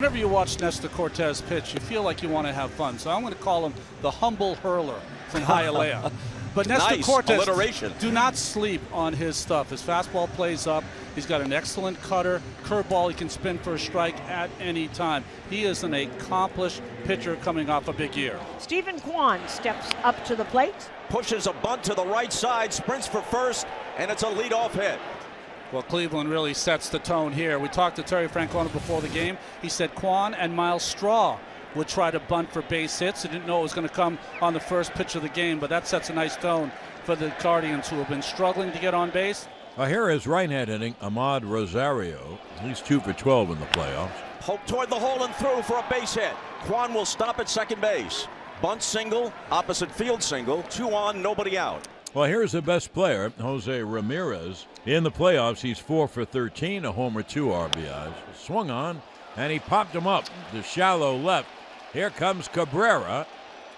Whenever you watch Nestor Cortes pitch, you feel like you want to have fun. So I'm going to call him the humble hurler from Hialeah. But Nestor Nice Cortes, alliteration. do not sleep on his stuff. His fastball plays up. He's got an excellent cutter. Curveball, he can spin for a strike at any time. He is an accomplished pitcher coming off a big year. Stephen Kwan steps up to the plate. Pushes a bunt to the right side, sprints for first, and it's a leadoff hit. Well, Cleveland really sets the tone here. We talked to Terry Francona before the game. He said Kwan and Miles Straw would try to bunt for base hits. He didn't know it was going to come on the first pitch of the game, but that sets a nice tone for the Guardians, who have been struggling to get on base. Well, here is right-hand hitting Amed Rosario. He's 2 for 12 in the playoffs. Poke toward the hole and through for a base hit. Kwan will stop at second base. Bunt single, opposite field single, 2 on, nobody out. Well, here's the best player, Jose Ramírez. In the playoffs, he's 4 for 13, a homer, 2 RBIs. Swung on, and he popped him up to shallow left. Here comes Cabrera.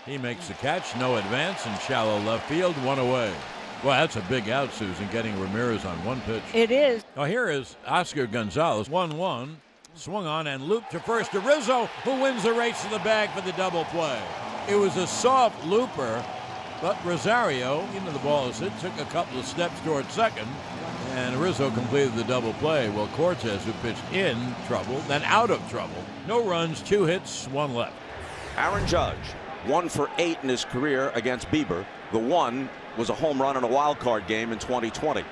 He makes the catch, no advance, in shallow left field, 1 away. Well, that's a big out, Susan, getting Ramírez on 1 pitch. It is. Now here is Oscar Gonzalez, 1-1. Swung on and looped to first to Rizzo, who wins the race to the bag for the double play. It was a soft looper, but Rosario, even though the ball is hit, took a couple of steps towards second, and Rizzo completed the double play. Well, Cortes, who pitched in trouble, then out of trouble. No runs, 2 hits, 1 left. Aaron Judge, 1 for 8 in his career against Bieber. The 1 was a home run in a wild card game in 2020.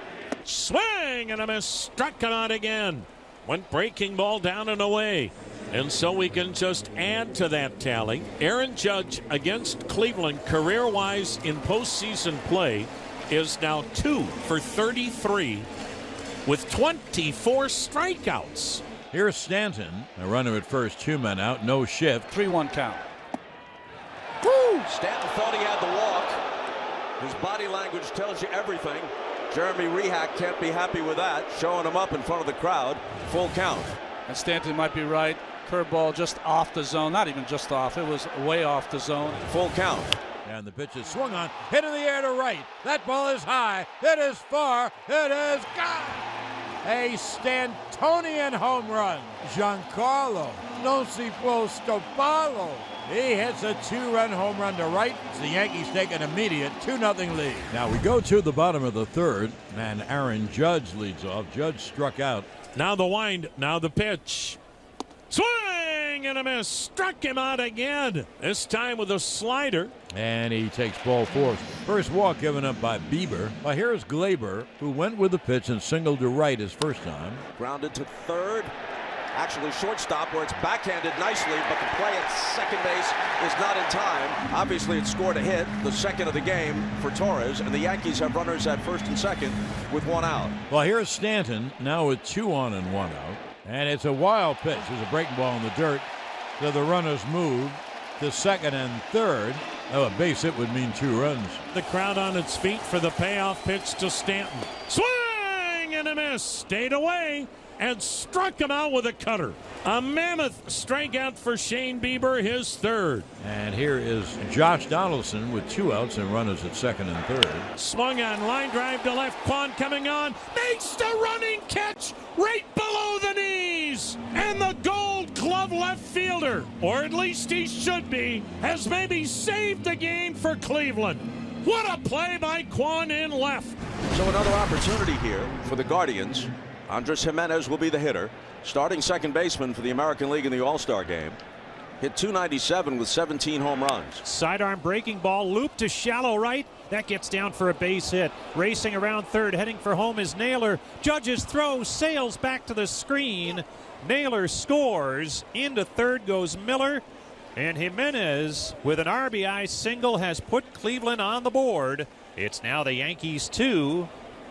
Swing and a miss, struck him out again. Went breaking ball down and away. And so we can just add to that tally. Aaron Judge against Cleveland, career-wise in postseason play, is now 2 for 33 with 24 strikeouts. Here's Stanton, a runner at first, 2 men out, no shift. 3-1 count. Woo! Stanton thought he had the walk. His body language tells you everything. Jeremy Rehack can't be happy with that, showing him up in front of the crowd. Full count. And Stanton might be right. Curveball just off the zone. Not even just off. It was way off the zone. Full count. And the pitch is swung on, hit in the air to right. That ball is high. It is far. It is gone. A Stantonian home run. Giancarlo non si può stopparlo. He hits a 2-run home run to right. The Yankees take an immediate 2-0 lead. Now we go to the bottom of the third, and Aaron Judge leads off. Judge struck out. Now the wind, now the pitch. Swing and a miss, struck him out again. This time with a slider. And he takes ball 4. First walk given up by Bieber. Well, here's Glaber, who went with the pitch and singled to right his first time. Grounded to third. Actually shortstop, where it's backhanded nicely, but the play at second base is not in time. Obviously it scored a hit, the second of the game for Torres, and the Yankees have runners at first and second with 1 out. Well, here's Stanton now with 2 on and 1 out. And it's a wild pitch. There's a breaking ball in the dirt. So the runners move to second and third. Oh, a base hit would mean 2 runs. The crowd on its feet for the payoff pitch to Stanton. Swing and a miss, stayed away and struck him out with a cutter. A mammoth strikeout for Shane Bieber, his 3rd. And here is Josh Donaldson with 2 outs and runners at second and third. Swung on, line drive to left. Kwan coming on, makes the running catch right below the knees. And the Gold Glove left fielder, or at least he should be, has maybe saved the game for Cleveland. What a play by Kwan in left. So another opportunity here for the Guardians. Andres Jimenez will be the hitter. Starting second baseman for the American League in the All-Star game. Hit .297 with 17 home runs. Sidearm breaking ball, loop to shallow right. That gets down for a base hit. Racing around third, heading for home is Naylor. Judge's throw sails back to the screen. Naylor scores. Into third goes Miller. And Jimenez, with an RBI single, has put Cleveland on the board. It's now the Yankees 2,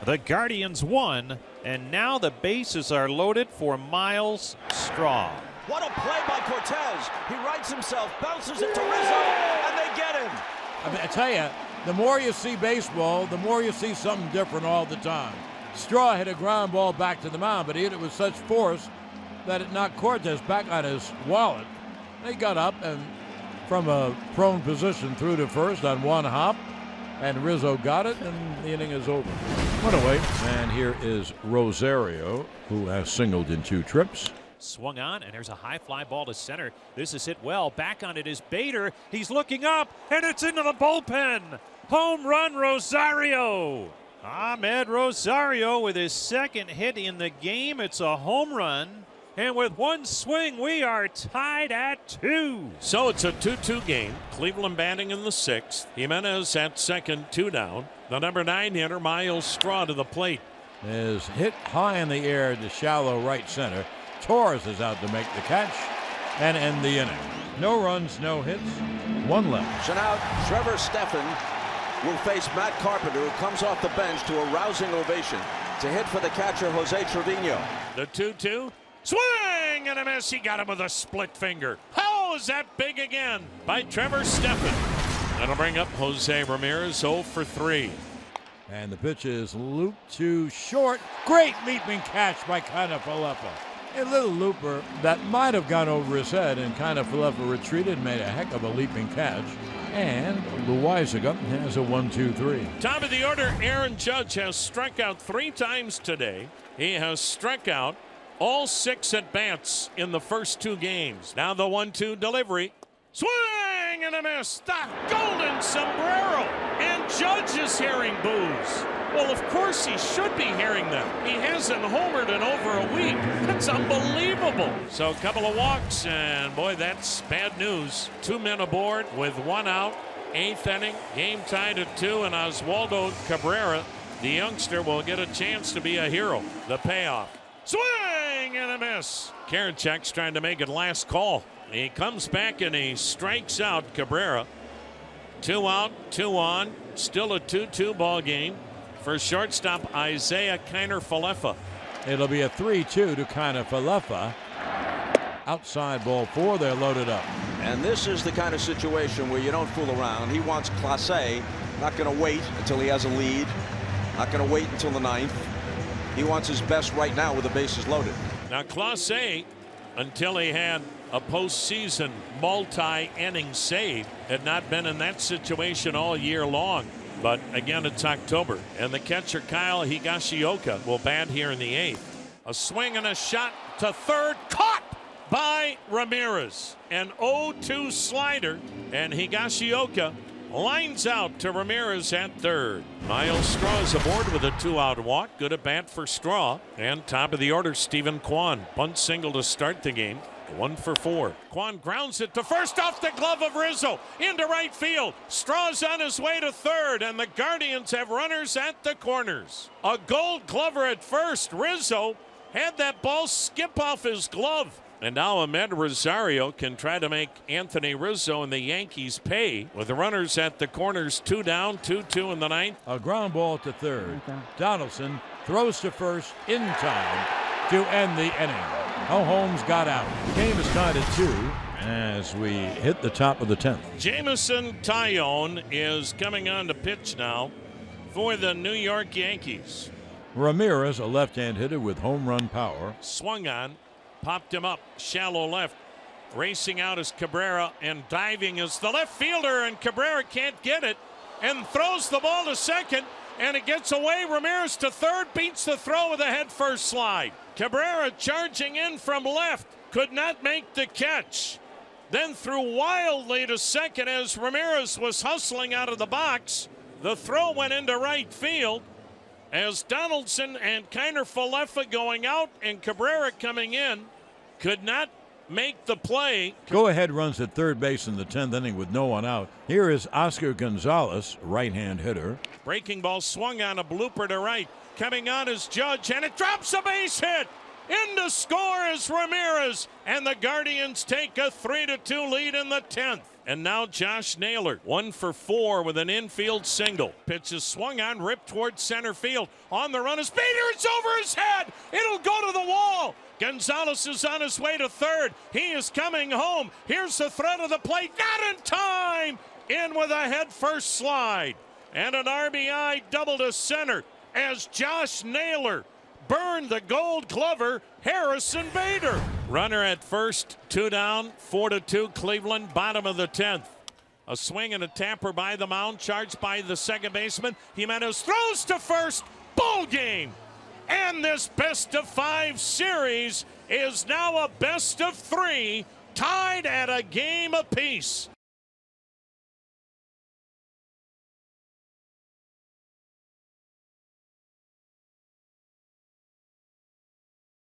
the Guardians 1. And now the bases are loaded for Miles Straw. What a play by Cortes. He rights himself, bounces it to Rizzo, and they get him. I mean, I tell you, the more you see baseball, the more you see something different all the time. Straw hit a ground ball back to the mound, but he hit it with such force that it knocked Cortes back on his wallet. He got up and from a prone position threw to first on 1 hop, and Rizzo got it, and the inning is over. One away, and here is Rosario, who has singled in 2 trips. Swung on, and there's a high fly ball to center. This is hit well. Back on it is Bader. He's looking up, and it's into the bullpen. Home run, Rosario. Amed Rosario with his second hit in the game. It's a home run. And with one swing, we are tied at 2. So it's a 2-2 game. Cleveland batting in the 6th. Jimenez at second, 2 down. The number 9 hitter, Miles Straw, to the plate. Is hit high in the air to shallow right center. Torres is out to make the catch and end the inning. No runs, no hits, 1 left. So now Trevor Stephan will face Matt Carpenter, who comes off the bench to a rousing ovation to hit for the catcher Jose Trevino. The 2-2. Swing and a miss. He got him with a split finger. How is that big again by Trevor Stephan? That'll bring up Jose Ramirez 0 for 3. And the pitch is looped to short. Great leaping catch by Kiner-Falefa. A little looper that might have gone over his head, and Kiner-Falefa retreated, made a heck of a leaping catch. And Loaizaga has a 1-2-3. Top of the order, Aaron Judge has struck out 3 times today. He has struck out all 6 at-bats in the first 2 games. Now the 1-2 delivery. Swing and a miss. The golden sombrero. And Judge is hearing boos. Well, of course he should be hearing them. He hasn't homered in over a week. That's unbelievable. So a couple of walks, and boy, that's bad news. 2 men aboard with 1 out. 8th inning, game tied at 2, and Oswaldo Cabrera, the youngster, will get a chance to be a hero. The payoff. Swing and a miss. Karinchak's trying to make it last call. He comes back and he strikes out Cabrera. 2 out, 2 on. Still a 2-2 ball game for shortstop Isaiah Kiner-Falefa. It'll be a 3-2 to Kiner-Falefa. Outside ball 4. They're loaded up. And this is the kind of situation where you don't fool around. He wants Clase. Not going to wait until he has a lead. Not going to wait until the 9th. He wants his best right now with the bases loaded. Now Clase, until he had a postseason multi-inning save, had not been in that situation all year long. But again, it's October, and the catcher Kyle Higashioka will bat here in the 8th. A swing and a shot to third, caught by Ramirez. An 0-2 slider, and Higashioka lines out to Ramirez at third. Miles Straw is aboard with a 2-out walk. Good at bat for Straw. And top of the order, Stephen Kwan. Bunt single to start the game. 1 for 4. Kwan grounds it to first off the glove of Rizzo. Into right field. Straw's on his way to third, and the Guardians have runners at the corners. A Gold Glover at first. Rizzo had that ball skip off his glove. And now Amed Rosario can try to make Anthony Rizzo and the Yankees pay with the runners at the corners. 2 down, 2-2 in the 9th. A ground ball to third. Donaldson throws to first in time to end the inning. No Holmes got out. The game is tied at 2 as we hit the top of the 10th. Jameson Taillon is coming on to pitch now for the New York Yankees. Ramirez, a left-hand hitter with home run power. Swung on, popped him up, shallow left. Racing out is Cabrera, and diving is the left fielder, and Cabrera can't get it and throws the ball to second, and it gets away. Ramirez to third, beats the throw with a head-first slide. Cabrera charging in from left, could not make the catch. Then threw wildly to second as Ramirez was hustling out of the box. The throw went into right field as Donaldson and Kiner-Falefa going out and Cabrera coming in could not make the play. Go-ahead runs at third base in the 10th inning with no one out. Here is Oscar Gonzalez, right-hand hitter. Breaking ball swung on, a blooper to right. Coming on is Judge, and it drops a base hit. In to score is Ramirez, and the Guardians take a 3-2 lead in the 10th. And now Josh Naylor, 1 for 4 with an infield single. Pitch is swung on, ripped towards center field. On the run is Bader, it's over his head. It'll go to the wall. Gonzalez is on his way to third. He is coming home. Here's the threat of the plate, not in time. In with a head-first slide. And an RBI double to center as Josh Naylor burned the Gold Glover, Harrison Bader. Runner at first, 2 down, 4-2 Cleveland, bottom of the 10th. A swing and a tapper by the mound, charged by the second baseman. Jimenez throws to first, ball game. And this best-of-5 series is now a best of 3, tied at a game apiece.